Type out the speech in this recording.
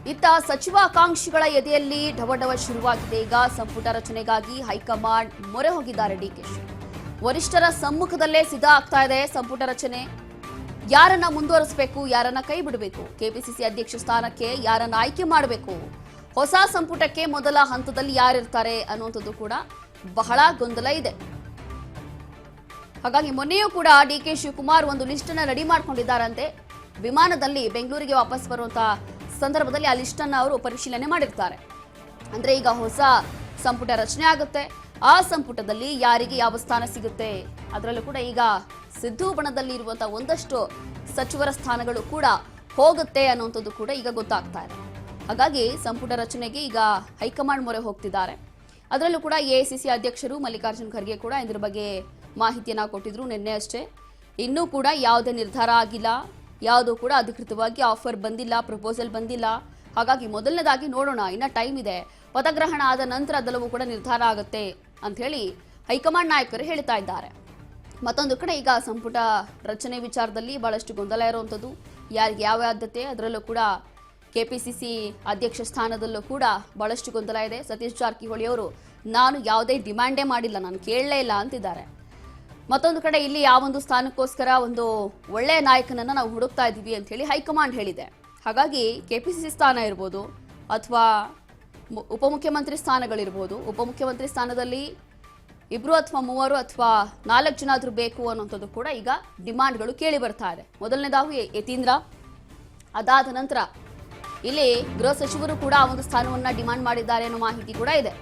ಇತ್ತ ಸಚಿವಾಕಾಂಕ್ಷಿಗಳ ಎದೆಯಲ್ಲಿ ಢವಢವ ಶುರುವಾಗಿದೆ. ಈಗ ಸಂಪುಟ ರಚನೆಗಾಗಿ ಹೈಕಮಾಂಡ್ ಮೊರೆ ಹೋಗಿದ್ದಾರೆ ಡಿಕೆಶಿ. ವರಿಷ್ಠರ ಸಮ್ಮುಖದಲ್ಲೇ ಸಿದ್ಧ ಆಗ್ತಾ ಇದೆ ಸಂಪುಟ ರಚನೆ. ಯಾರನ್ನ ಮುಂದುವರಿಸಬೇಕು, ಯಾರನ್ನ ಕೈ ಬಿಡಬೇಕು, ಕೆಪಿಸಿಸಿ ಅಧ್ಯಕ್ಷ ಸ್ಥಾನಕ್ಕೆ ಯಾರನ್ನ ಆಯ್ಕೆ ಮಾಡಬೇಕು, ಹೊಸ ಸಂಪುಟಕ್ಕೆ ಮೊದಲ ಹಂತದಲ್ಲಿ ಯಾರಿರ್ತಾರೆ ಅನ್ನುವಂಥದ್ದು ಕೂಡ ಬಹಳ ಗೊಂದಲ ಇದೆ. ಹಾಗಾಗಿ ಮೊನ್ನೆಯೂ ಕೂಡ ಡಿಕೆ ಶಿವಕುಮಾರ್ ಒಂದು ಲಿಸ್ಟ್ ಅನ್ನ ರೆಡಿ ಮಾಡ್ಕೊಂಡಿದ್ದಾರಂತೆ. ವಿಮಾನದಲ್ಲಿ ಬೆಂಗಳೂರಿಗೆ ವಾಪಸ್ ಬರುವಂತಹ ಸಂದರ್ಭದಲ್ಲಿ ಆ ಲಿಸ್ಟ್ ಅನ್ನ ಅವರು ಪರಿಶೀಲನೆ ಮಾಡಿರ್ತಾರೆ. ಅಂದ್ರೆ ಈಗ ಹೊಸ ಸಂಪುಟ ರಚನೆ ಆಗುತ್ತೆ, ಆ ಸಂಪುಟದಲ್ಲಿ ಯಾರಿಗೆ ಯಾವ ಸ್ಥಾನ ಸಿಗುತ್ತೆ, ಅದರಲ್ಲೂ ಕೂಡ ಈಗ ಸಿದ್ದು ಬಣದಲ್ಲಿ ಇರುವಂತಹ ಒಂದಷ್ಟು ಸಚಿವರ ಸ್ಥಾನಗಳು ಕೂಡ ಹೋಗುತ್ತೆ ಅನ್ನುವಂಥದ್ದು ಕೂಡ ಈಗ ಗೊತ್ತಾಗ್ತಾ ಇದೆ. ಹಾಗಾಗಿ ಸಂಪುಟ ರಚನೆಗೆ ಈಗ ಹೈಕಮಾಂಡ್ ಮೊರೆ ಹೋಗ್ತಿದ್ದಾರೆ. ಅದರಲ್ಲೂ ಕೂಡ ಎಐಸಿಸಿ ಅಧ್ಯಕ್ಷರು ಮಲ್ಲಿಕಾರ್ಜುನ್ ಖರ್ಗೆ ಕೂಡ ಇದರ ಬಗ್ಗೆ ಮಾಹಿತಿಯನ್ನ ಕೊಟ್ಟಿದ್ರು ನಿನ್ನೆ ಅಷ್ಟೇ. ಇನ್ನೂ ಕೂಡ ಯಾವುದೇ ನಿರ್ಧಾರ ಆಗಿಲ್ಲ, ಯಾವುದೂ ಕೂಡ ಅಧಿಕೃತವಾಗಿ ಆಫರ್ ಬಂದಿಲ್ಲ, ಪ್ರಪೋಸಲ್ ಬಂದಿಲ್ಲ. ಹಾಗಾಗಿ ಮೊದಲನೇದಾಗಿ ನೋಡೋಣ, ಇನ್ನ ಟೈಮ್ ಇದೆ, ಪದಗ್ರಹಣ ಆದ ನಂತರ ಅದೆಲ್ಲವೂ ಕೂಡ ನಿರ್ಧಾರ ಆಗುತ್ತೆ ಅಂತ ಹೇಳಿ ಹೈಕಮಾಂಡ್ ನಾಯಕರು ಹೇಳ್ತಾ ಇದ್ದಾರೆ. ಮತ್ತೊಂದು ಕಡೆ ಈಗ ಸಂಪುಟ ರಚನೆ ವಿಚಾರದಲ್ಲಿ ಬಹಳಷ್ಟು ಗೊಂದಲ ಇರುವಂಥದ್ದು, ಯಾರಿಗೆ ಯಾವ ಆದ್ಯತೆ, ಅದರಲ್ಲೂ ಕೂಡ ಕೆಪಿಸಿಸಿ ಅಧ್ಯಕ್ಷ ಸ್ಥಾನದಲ್ಲೂ ಕೂಡ ಬಹಳಷ್ಟು ಗೊಂದಲ ಇದೆ. ಸತೀಶ್ ಜಾರಕಿಹೊಳಿ ಅವರು ನಾನು ಯಾವುದೇ ಡಿಮ್ಯಾಂಡೇ ಮಾಡಿಲ್ಲ, ನಾನು ಕೇಳಲೇ ಇಲ್ಲ ಅಂತಿದ್ದಾರೆ. ಮತ್ತೊಂದು ಕಡೆ ಇಲ್ಲಿ ಯಾವೊಂದು ಸ್ಥಾನಕ್ಕೋಸ್ಕರ ಒಂದು ಒಳ್ಳೆಯ ನಾಯಕನನ್ನ ನಾವು ಹುಡುಕ್ತಾ ಇದ್ದೀವಿ ಅಂತ ಹೇಳಿ ಹೈಕಮಾಂಡ್ ಹೇಳಿದೆ. ಹಾಗಾಗಿ ಕೆಪಿಸಿಸಿ ಸ್ಥಾನ ಇರ್ಬೋದು ಅಥವಾ ಉಪಮುಖ್ಯಮಂತ್ರಿ ಸ್ಥಾನಗಳಿರ್ಬೋದು. ಉಪಮುಖ್ಯಮಂತ್ರಿ ಸ್ಥಾನದಲ್ಲಿ 2 ಅಥವಾ 3 ಅಥವಾ 4 ಜನ ಆದ್ರೂ ಬೇಕು ಅನ್ನೋಂಥದ್ದು ಕೂಡ ಈಗ ಡಿಮಾಂಡ್ಗಳು ಕೇಳಿ ಬರ್ತಾ ಇದೆ. ಮೊದಲನೇದಾಗಿ ಯತೀಂದ್ರ, ಅದಾದ ನಂತರ ಇಲ್ಲಿ ಗೃಹ ಸಚಿವರು ಕೂಡ ಒಂದು ಸ್ಥಾನವನ್ನ ಡಿಮಾಂಡ್ ಮಾಡಿದ್ದಾರೆ ಅನ್ನೋ ಮಾಹಿತಿ ಕೂಡ ಇದೆ.